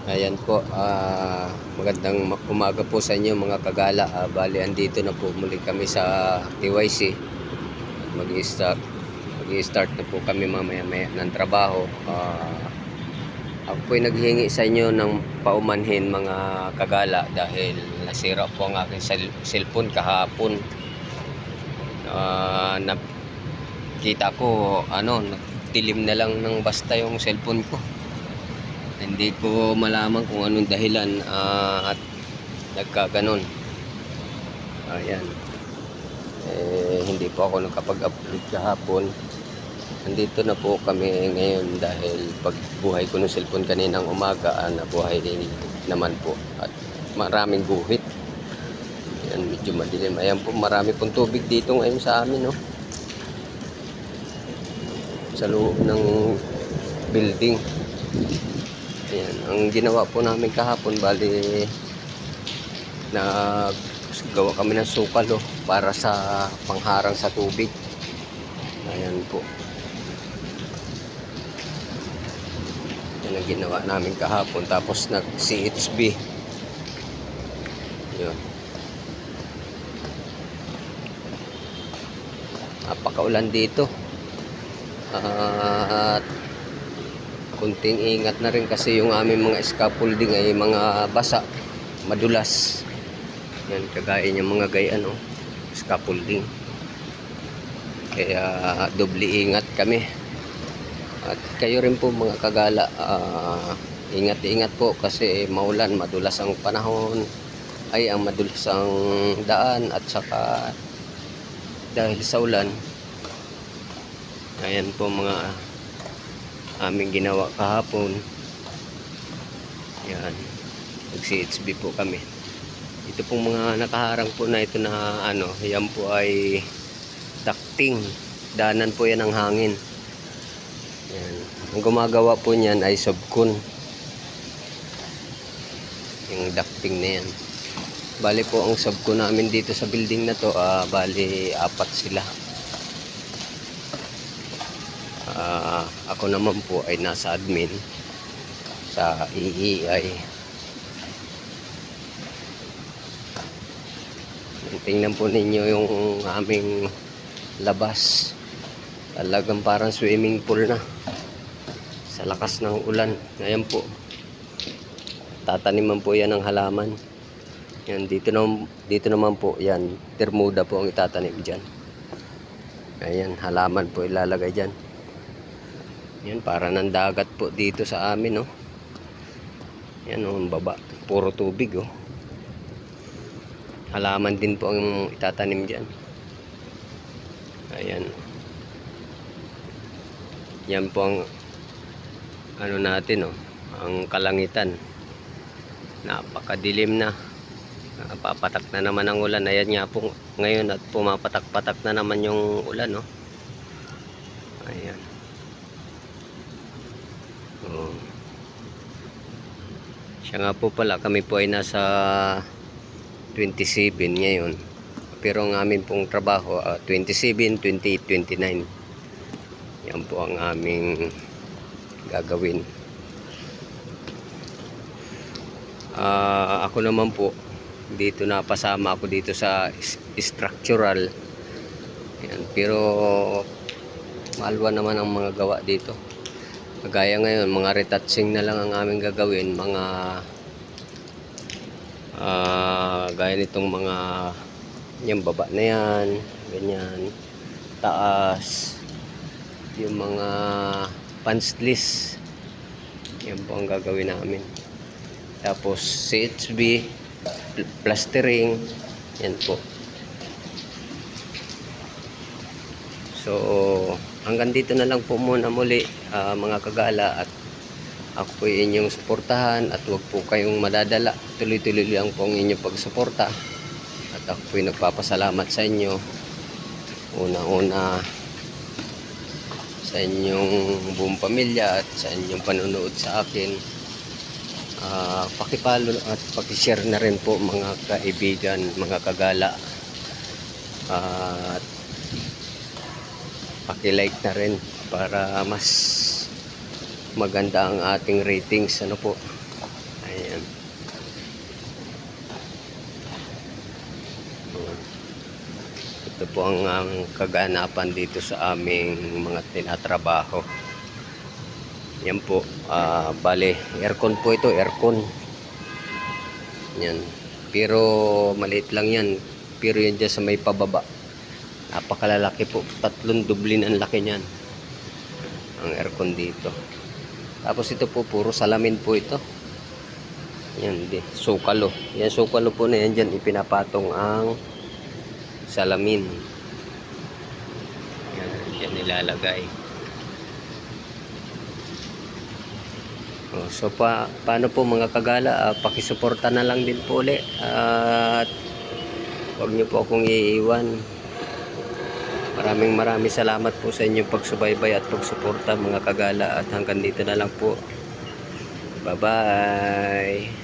Ayan po, magandang umaga po sa inyo mga kagala. Bali, andito na po muli kami sa TYC. Mag-i-start na po kami mamaya-maya ng trabaho. Ako po'y naghihingi sa inyo ng paumanhin mga kagala dahil nasira po ang aking cellphone kahapon. Nakita ko, nagdilim na lang ng basta yung cellphone ko. Hindi ko malaman kung anong dahilan at nagkaganon. Ayan. Hindi po ako nakapag-upload kahapon. Nandito na po kami ngayon dahil pagbuhay ko ng cellphone kaninang umaga, nabuhay naman po at maraming guhit. Ayan, medyo madilim. Ayan po, marami pong tubig dito ngayon sa amin, no? Sa loob ng building. Ayan, ang ginawa po namin kahapon, bali naggawa kami ng sukal para sa pangharang sa tubig. Ayan po. Yan ang ginawa namin kahapon. Tapos nag CHB. Yun. Napakaulan dito. At kunting ingat na rin kasi yung aming mga scaffolding ay mga basa, madulas. Yan, kagaya yung mga gayan, scaffolding. Kaya doble ingat kami. At kayo rin po mga kagala, ingat-ingat po kasi maulan, madulas ang panahon, ang madulas ang daan, at saka dahil sa ulan. Ayan po mga aming ginawa kahapon. Yan, nag-CHB po kami. Ito pong mga nakaharang po na ito na yan po ay ducting. Daanan po yan ng hangin. Yan. Ang gumagawa po niyan ay subcon. Yung ducting na yan. Bali po ang subcon namin dito sa building na to, bali 4 sila. Ako naman po ay nasa admin sa EEI. Tingnan po ninyo yung aming labas. Talagang parang swimming pool na sa lakas ng ulan. Ngayon po, tataniman po yan ng halaman. Yan, dito naman po yan, termuda po ang itatanim dyan. Ayan, halaman po ilalagay dyan. Yan, para ng dagat po dito sa amin, Yan, ang baba, puro tubig, Halaman din po ang itatanim dyan. Ayan. Yan po ang natin, ang kalangitan. Napakadilim na. Papatak na naman ang ulan. Ayan nga po ngayon at pumapatak-patak na naman yung ulan, Ayan. Siya nga po pala, kami po ay nasa 27 ngayon. Pero ang amin pong trabaho, 27, 28, 29. Yan po ang aming gagawin. Ako naman po, dito napasama ako dito sa structural. Yan, pero malwa naman ang mga gawa dito. Kagaya ngayon, mga retouching na lang ang aming gagawin. Mga gaya nitong mga yung baba na yan, ganyan, taas, yung mga punch yan po ang gagawin namin. Tapos CHB, plastering, yan po. So hanggang dito na lang po muna muli, mga kagala, at ako po inyong suportahan at huwag po kayong madadala. Tuloy-tuloy lang po ang inyong pagsuporta at ako po nagpapasalamat sa inyo. Una-una sa inyong buong pamilya at sa inyong panonood sa akin. Pakipalo at pakishare na rin po mga kaibigan, mga kagala, at paki-like na rin para mas maganda ang ating ratings, po. Ito po ang kaganapan dito sa aming mga tinatrabaho. Yan po, bale, aircon po ito, aircon. Yan. Pero maliit lang yan. Pero yan dyan sa may pababa. Napakalalaki po. 3 dublin ang laki niyan. Ang aircon dito. Tapos ito po, puro salamin po ito. Yan, sukalo. Yan, sukalo po na yan dyan. Ipinapatong ang salamin. Yan nilalagay. So paano po mga kagala, pakisuporta na lang din po ulit at huwag niyo po akong iiwan. Maraming salamat po sa inyong pagsubaybay at pagsuporta mga kagala, at hanggang dito na lang po. Bye bye.